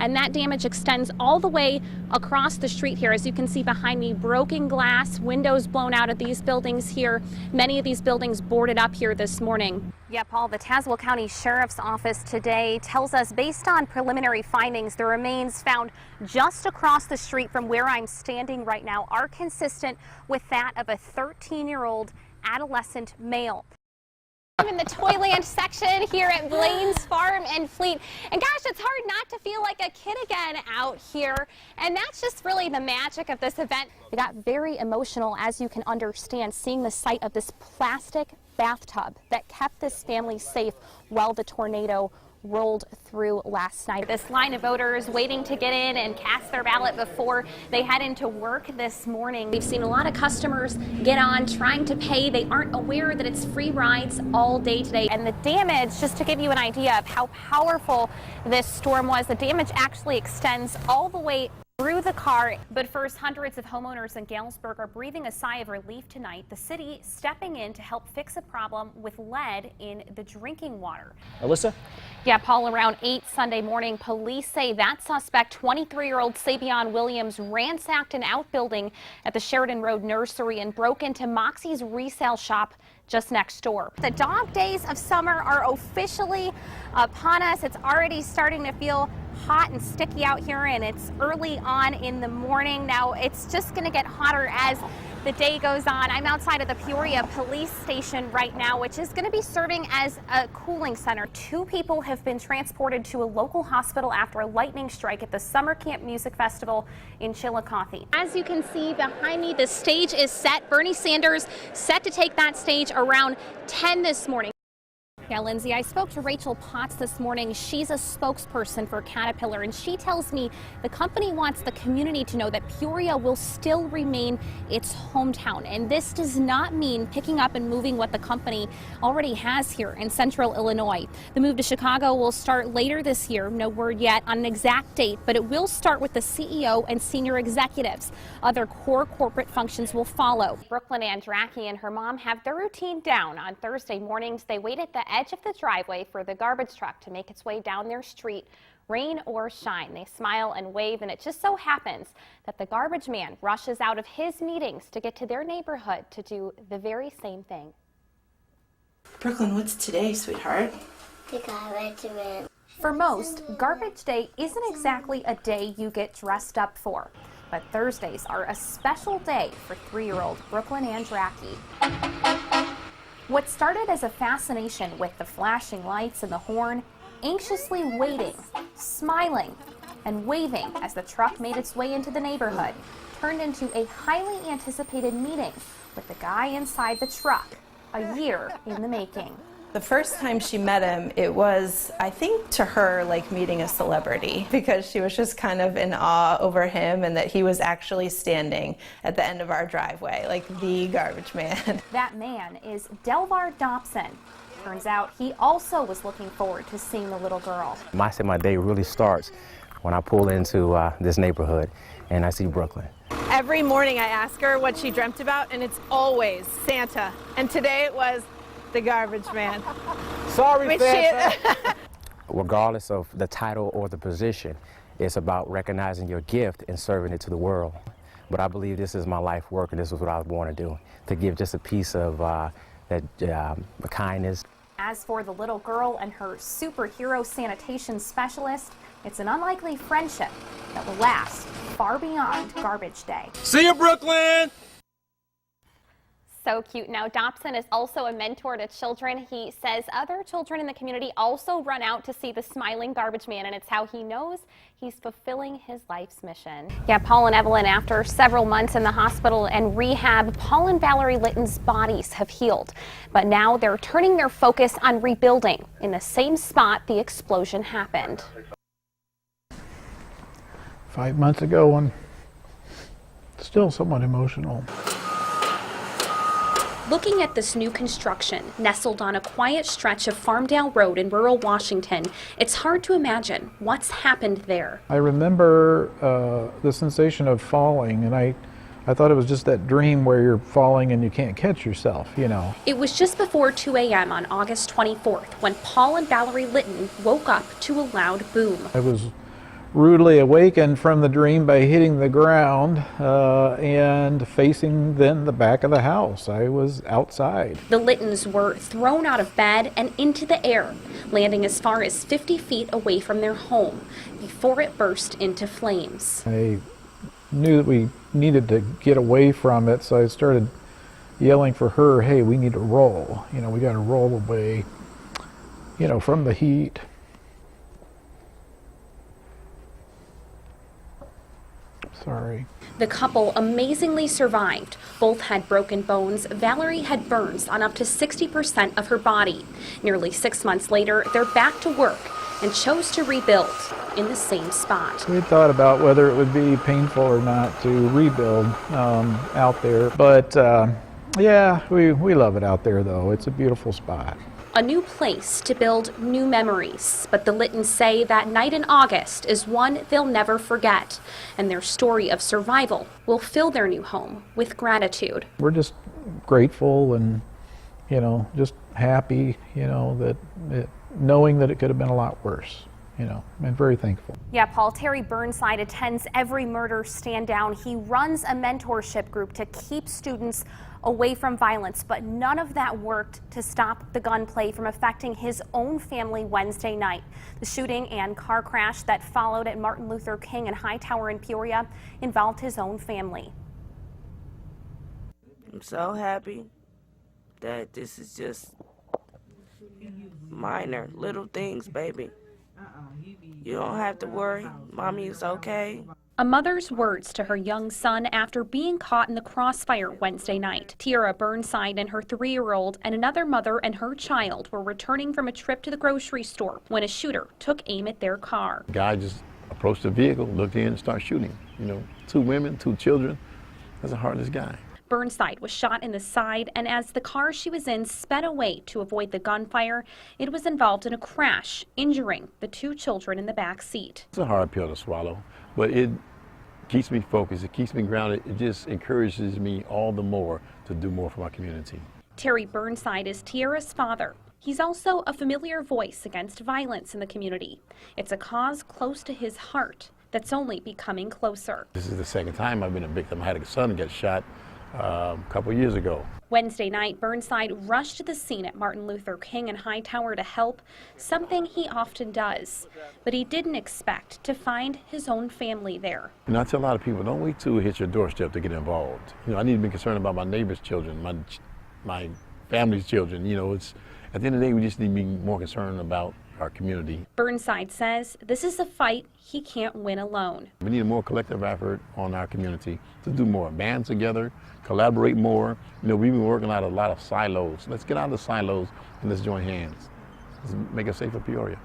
and that damage extends all the way across the street here. As you can see behind me, broken glass, windows blown out of these buildings here. Many of these buildings boarded up here this morning. Yeah, Paul, the Tazewell County Sheriff's Office today tells us, based on preliminary findings, the remains found just across the street from where I'm standing right now are consistent with that of a 13-year-old adolescent male. I'm in the Toyland section here at Blaine's Farm and Fleet, and gosh, it's hard not to feel like a kid again out here, and that's just really the magic of this event. It got very emotional, as you can understand, seeing the sight of this plastic bathtub that kept this family safe while the tornado rolled through last night. This line of voters waiting to get in and cast their ballot before they head into work this morning. We've seen a lot of customers get on trying to pay. They aren't aware that it's free rides all day today. And the damage, just to give you an idea of how powerful this storm was, the damage actually extends all the way through the car. But first, hundreds of homeowners in Galesburg are breathing a sigh of relief tonight. The city stepping in to help fix a problem with lead in the drinking water. Alyssa? Yeah, Paul, around 8 Sunday morning, police say that suspect, 23-year-old Savion Williams, ransacked an outbuilding at the Sheridan Road Nursery and broke into Moxie's resale shop just next door. The dog days of summer are officially upon us. It's already starting to feel hot and sticky out here, and it's early on in the morning. Now it's just going to get hotter as the day goes on. I'm outside of the Peoria police station right now, which is going to be serving as a cooling center. 2 people have been transported to a local hospital after a lightning strike at the Summer Camp Music Festival in Chillicothe. As you can see behind me, the stage is set. Bernie Sanders set to take that stage around 10 this morning. Yeah, Lindsay, I spoke to Rachel Potts this morning. She's a spokesperson for Caterpillar, and she tells me the company wants the community to know that Peoria will still remain its hometown. And this does not mean picking up and moving what the company already has here in central Illinois. The move to Chicago will start later this year. No word yet on an exact date, but it will start with the CEO and senior executives. Other core corporate functions will follow. Brooklyn Andracky and her mom have their routine down. On Thursday mornings, they wait at the edge of the driveway for the garbage truck to make its way down their street, rain or shine. They smile and wave, and it just so happens that the garbage man rushes out of his meetings to get to their neighborhood to do the very same thing. Brooklyn, what's today, sweetheart? The garbage man. For most, garbage day isn't exactly a day you get dressed up for. But Thursdays are a special day for 3-year-old Brooklyn Andracky. What started as a fascination with the flashing lights and the horn, anxiously waiting, smiling, and waving as the truck made its way into the neighborhood, turned into a highly anticipated meeting with the guy inside the truck, a year in the making. The first time she met him, it was, I think, to her like meeting a celebrity, because she was just kind of in awe over him and that he was actually standing at the end of our driveway, like the garbage man. That man is Delvar Dobson. Turns out he also was looking forward to seeing the little girl. I say my day really starts when I pull into this neighborhood and I see Brooklyn. Every morning I ask her what she dreamt about, and it's always Santa. And today it was the garbage man. Sorry, Santa. Regardless of the title or the position, it's about recognizing your gift and serving it to the world. But I believe this is my life work, and this is what I was born to do, to give just a piece of kindness. As for the little girl and her superhero sanitation specialist, it's an unlikely friendship that will last far beyond garbage day. See you, Brooklyn! So cute. Now, Dobson is also a mentor to children. He says other children in the community also run out to see the smiling garbage man, and it's how he knows he's fulfilling his life's mission. Yeah, Paul and Evelyn, after several months in the hospital and rehab, Paul and Valerie Litton's bodies have healed. But now they're turning their focus on rebuilding in the same spot the explosion happened. 5 months ago, and still somewhat emotional. Looking at this new construction, nestled on a quiet stretch of Farmdale Road in rural Washington, it's hard to imagine what's happened there. I remember the sensation of falling, and I thought it was just that dream where you're falling and you can't catch yourself, you know. It was just before 2 a.m. on August 24th when Paul and Valerie Litton woke up to a loud boom. I was rudely awakened from the dream by hitting the ground and facing then the back of the house. I was outside. The Littons were thrown out of bed and into the air, landing as far as 50 feet away from their home before it burst into flames. I knew that we needed to get away from it, so I started yelling for her, hey, we need to roll. You know, we got to roll away, you know, from the heat. Sorry. The couple amazingly survived. Both had broken bones. Valerie had burns on up to 60% of her body. Nearly 6 months later, they're back to work and chose to rebuild in the same spot. We thought about whether it would be painful or not to rebuild out there, but yeah, we love it out there though. It's a beautiful spot. A new place to build new memories, but the Littons say that night in August is one they'll never forget, and their story of survival will fill their new home with gratitude. We're just grateful and, you know, just happy, you know, that knowing that it could have been a lot worse, you know, and very thankful. Yeah, Paul, Terry Burnside attends every murder stand down. He runs a mentorship group to keep students away from violence, but none of that worked to stop the gunplay from affecting his own family Wednesday night. The shooting and car crash that followed at Martin Luther King and Hightower in Peoria involved his own family. I'm so happy that this is just minor little things, baby. You don't have to worry. Mommy is okay. A mother's words to her young son after being caught in the crossfire Wednesday night. Tiara Burnside and her 3-year-old and another mother and her child were returning from a trip to the grocery store when a shooter took aim at their car. The guy just approached the vehicle, looked in and started shooting. You know, 2 women, 2 children. That's a heartless guy. Burnside was shot in the side, and as the car she was in sped away to avoid the gunfire, it was involved in a crash, injuring the 2 children in the back seat. It's a hard pill to swallow, but it keeps me focused, it keeps me grounded, it just encourages me all the more to do more for my community. Terry Burnside is Tiara's father. He's also a familiar voice against violence in the community. It's a cause close to his heart that's only becoming closer. This is the 2nd time I've been a victim. I had a son get shot a couple years ago. Wednesday night, Burnside rushed to the scene at Martin Luther King and Hightower to help, something he often does. But he didn't expect to find his own family there. You know, I tell a lot of people, don't wait till it hits your doorstep to get involved. You know, I need to be concerned about my neighbor's children, my family's children. You know, it's at the end of the day, we just need to be more concerned about our community. Burnside says this is a fight he can't win alone. We need a more collective effort on our community to do more, band together, collaborate more. You know, we've been working out a lot of silos. Let's get out of the silos and let's join hands. Let's make a safer Peoria.